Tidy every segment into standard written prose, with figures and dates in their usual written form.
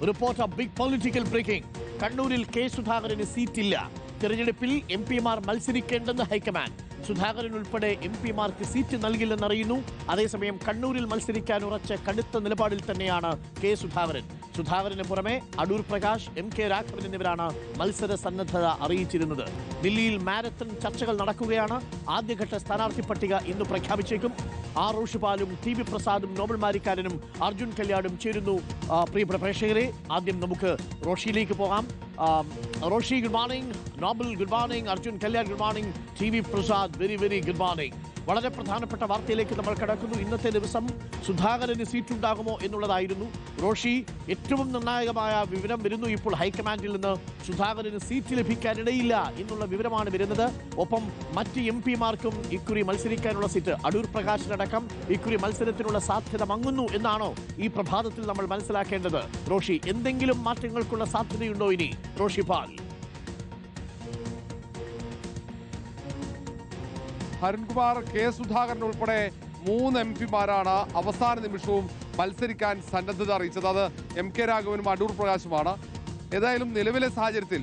Report big political breaking. കണ്ണൂരിൽ K സുധാകരന് സീറ്റില്ല. തെരഞ്ഞെടുപ്പിൽ എംപിമാർ മത്സരിക്കേണ്ടെന്ന് ഹൈക്കമാൻഡ്. സുധാകരൻ ഉൾപ്പെടെ എംപിമാർക്ക് സീറ്റ് നൽകില്ലെന്നറിയുന്നു. അതേസമയം കണ്ണൂരിൽ മത്സരിക്കാൻ ഉറച്ച കടുത്ത നിലപാടിൽ തന്നെയാണ് കെ സുധാകരൻ. സുധാകരന് പുറമെ അടൂർ പ്രകാശ്, MK രാഘവൻ എന്നിവരാണ് മത്സര സന്നദ്ധത അറിയിച്ചിരുന്നത്. ദില്ലിയിൽ മാരത്തൺ ചർച്ചകൾ നടക്കുകയാണ്. ആദ്യഘട്ട സ്ഥാനാർത്ഥി പട്ടിക ഇന്ന് പ്രഖ്യാപിച്ചേക്കും. ആർ റോഷിപാലും TB പ്രസാദും നോബൽ മാരിക്കാരനും അർജുൻ കല്യാണും ചേരുന്നു. പ്രിയപ്പെട്ട പ്രേക്ഷകരെ, ആദ്യം നമുക്ക് റോഷിയിലേക്ക് പോകാം. Roshy, good morning. Noble, good morning. Arjun Kalyan, good morning. TB Prasad, very very good morning. വളരെ പ്രധാനപ്പെട്ട വാർത്തയിലേക്ക് നമ്മൾ കടക്കുന്നു. ഇന്നത്തെ ദിവസം സുധാകരന് സീറ്റുണ്ടാകുമോ എന്നുള്ളതായിരുന്നു. റോഷി, ഏറ്റവും നിർണായകമായ വിവരം വരുന്നു. ഇപ്പോൾ ഹൈക്കമാൻഡിൽ നിന്ന് സുധാകരന് സീറ്റ് ലഭിക്കാനിടയില്ല എന്നുള്ള വിവരമാണ് വരുന്നത്. ഒപ്പം മറ്റ് MPമാർക്കും ഇക്കുറി മത്സരിക്കാനുള്ള സീറ്റ്, അടൂർ പ്രകാശിനടക്കം ഇക്കുറി മത്സരത്തിനുള്ള സാധ്യത മങ്ങുന്നു എന്നാണോ ഈ പ്രഭാതത്തിൽ നമ്മൾ മനസ്സിലാക്കേണ്ടത്? റോഷി, എന്തെങ്കിലും മാറ്റങ്ങൾക്കുള്ള സാധ്യതയുണ്ടോ ഇനി? റോഷി പാൽ. അരുൺകുമാർ, കെ സുധാകരൻ ഉൾപ്പെടെ 3 MPമാരാണ് അവസാന നിമിഷവും മത്സരിക്കാൻ സന്നദ്ധത അറിയിച്ചത്. അത് MK രാഘവനും അടൂർ പ്രകാശുമാണ്. ഏതായാലും നിലവിലെ സാഹചര്യത്തിൽ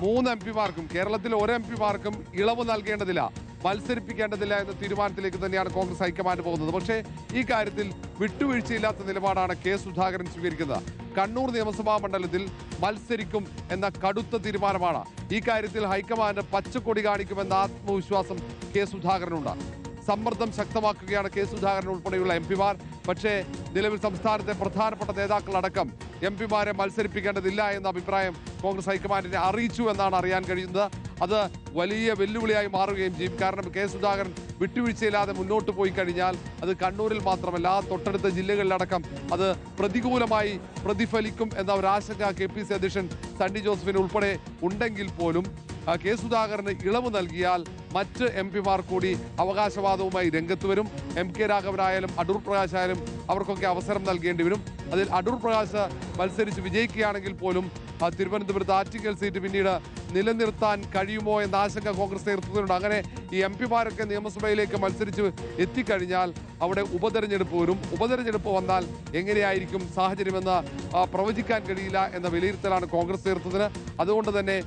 3 MPമാർക്കും കേരളത്തിലെ 1 MPമാർക്കും ഇളവ് നൽകേണ്ടതില്ല, മത്സരിപ്പിക്കേണ്ടതില്ല എന്ന തീരുമാനത്തിലേക്ക് തന്നെയാണ് കോൺഗ്രസ് ഹൈക്കമാൻഡ് പോകുന്നത്. പക്ഷേ ഈ കാര്യത്തിൽ വിട്ടുവീഴ്ചയില്ലാത്ത നിലപാടാണ് കെ സുധാകരൻ സ്വീകരിക്കുന്നത്. കണ്ണൂർ നിയമസഭാ മണ്ഡലത്തിൽ മത്സരിക്കും എന്ന കടുത്ത തീരുമാനമാണ്. ഈ കാര്യത്തിൽ ഹൈക്കമാൻഡ് പച്ചക്കൊടി കാണിക്കുമെന്ന ആത്മവിശ്വാസം കെ സുധാകരനുണ്ട്. സമ്മർദ്ദം ശക്തമാക്കുകയാണ് കെ സുധാകരൻ ഉൾപ്പെടെയുള്ള MPമാർ. പക്ഷേ നിലവിൽ സംസ്ഥാനത്തെ പ്രധാനപ്പെട്ട നേതാക്കളടക്കം MPമാരെ മത്സരിപ്പിക്കേണ്ടതില്ല എന്ന അഭിപ്രായം കോൺഗ്രസ് ഹൈക്കമാൻഡിനെ അറിയിച്ചു എന്നാണ് അറിയാൻ കഴിയുന്നത്. അത് വലിയ വെല്ലുവിളിയായി മാറുകയും ചെയ്യും. കാരണം കെ സുധാകരൻ വിട്ടുവീഴ്ചയില്ലാതെ മുന്നോട്ട് പോയി കഴിഞ്ഞാൽ അത് കണ്ണൂരിൽ മാത്രമല്ല തൊട്ടടുത്ത ജില്ലകളിലടക്കം അത് പ്രതികൂലമായി പ്രതിഫലിക്കും എന്ന ഒരാശങ്ക KPC അധ്യക്ഷൻ സണ്ണി ജോസഫിന് ഉൾപ്പെടെ ഉണ്ടെങ്കിൽ പോലും കെ സുധാകരന് ഇളവ് നൽകിയാൽ മറ്റ് MPമാർ കൂടി അവകാശവാദവുമായി രംഗത്ത് വരും. MK രാഘവനായാലും അടൂർ പ്രകാശ് ആയാലും അവർക്കൊക്കെ അവസരം നൽകേണ്ടി വരും. അതിൽ അടൂർ പ്രകാശ് മത്സരിച്ച് വിജയിക്കുകയാണെങ്കിൽ പോലും തിരുവനന്തപുരത്ത് ആറ്റിങ്ങൽ സീറ്റ് പിന്നീട് നിലനിർത്താൻ കഴിയുമോ എന്ന ആശങ്ക കോൺഗ്രസ് നേതൃത്വത്തിനുണ്ട്. അങ്ങനെ ഈ MPമാരൊക്കെ നിയമസഭയിലേക്ക് മത്സരിച്ച് എത്തിക്കഴിഞ്ഞാൽ അവിടെ ഉപതെരഞ്ഞെടുപ്പ് വരും. ഉപതെരഞ്ഞെടുപ്പ് വന്നാൽ എങ്ങനെയായിരിക്കും സാഹചര്യമെന്ന് പ്രവചിക്കാൻ കഴിയില്ല എന്ന വിലയിരുത്തലാണ് കോൺഗ്രസ് നേതൃത്വത്തിന്. അതുകൊണ്ട് തന്നെ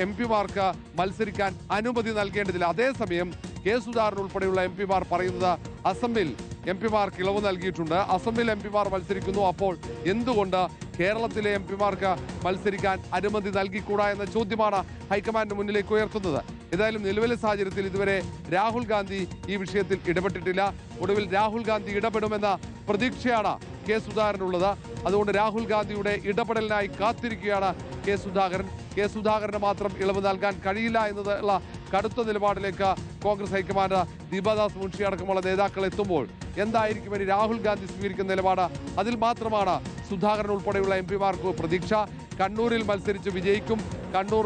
MPമാർക്ക് മത്സരിക്കാൻ അനുമതി നൽകേണ്ടതില്ല. അതേസമയം കെ സുധാകരൻ ഉൾപ്പെടെയുള്ള MPമാർ പറയുന്നത് അസമിൽ MPമാർക്ക് ഇളവ് നൽകിയിട്ടുണ്ട്. അസമിൽ MPമാർ മത്സരിക്കുന്നു. അപ്പോൾ എന്തുകൊണ്ട് കേരളത്തിലെ MPമാർക്ക് മത്സരിക്കാൻ അനുമതി നൽകിക്കൂടാ എന്ന ചോദ്യമാണ് ഹൈക്കമാൻഡിന് മുന്നിലേക്ക് ഉയർത്തുന്നത്. ഏതായാലും നിലവിലെ സാഹചര്യത്തിൽ ഇതുവരെ രാഹുൽ ഗാന്ധി ഈ വിഷയത്തിൽ ഇടപെട്ടിട്ടില്ല. ഒടുവിൽ രാഹുൽ ഗാന്ധി ഇടപെടുമെന്ന പ്രതീക്ഷയാണ് കെ സുധാകരനുള്ളത്. അതുകൊണ്ട് രാഹുൽ ഗാന്ധിയുടെ ഇടപെടലിനായി കാത്തിരിക്കുകയാണ് കെ സുധാകരൻ. കെ സുധാകരന് മാത്രം ഇളവ് നൽകാൻ കഴിയില്ല എന്നതുള്ള കടുത്ത നിലപാടിലേക്ക് കോൺഗ്രസ് ഹൈക്കമാൻഡ് ദീപാദാസ് മുൻഷി അടക്കമുള്ള നേതാക്കൾ എത്തുമ്പോൾ എന്തായിരിക്കും ഇനി രാഹുൽ ഗാന്ധി സ്വീകരിക്കുന്ന നിലപാട്? അതിൽ മാത്രമാണ് സുധാകരൻ ഉൾപ്പെടെയുള്ള MPമാർക്ക് പ്രതീക്ഷ. കണ്ണൂരിൽ മത്സരിച്ച് വിജയിക്കും. കണ്ണൂർ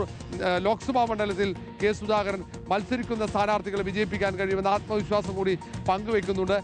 ലോക്സഭാ മണ്ഡലത്തിൽ കെ സുധാകരൻ മത്സരിക്കുന്ന സ്ഥാനാർത്ഥികളെ വിജയിപ്പിക്കാൻ കഴിയുമെന്ന ആത്മവിശ്വാസം കൂടി പങ്കുവെക്കുന്നുണ്ട്.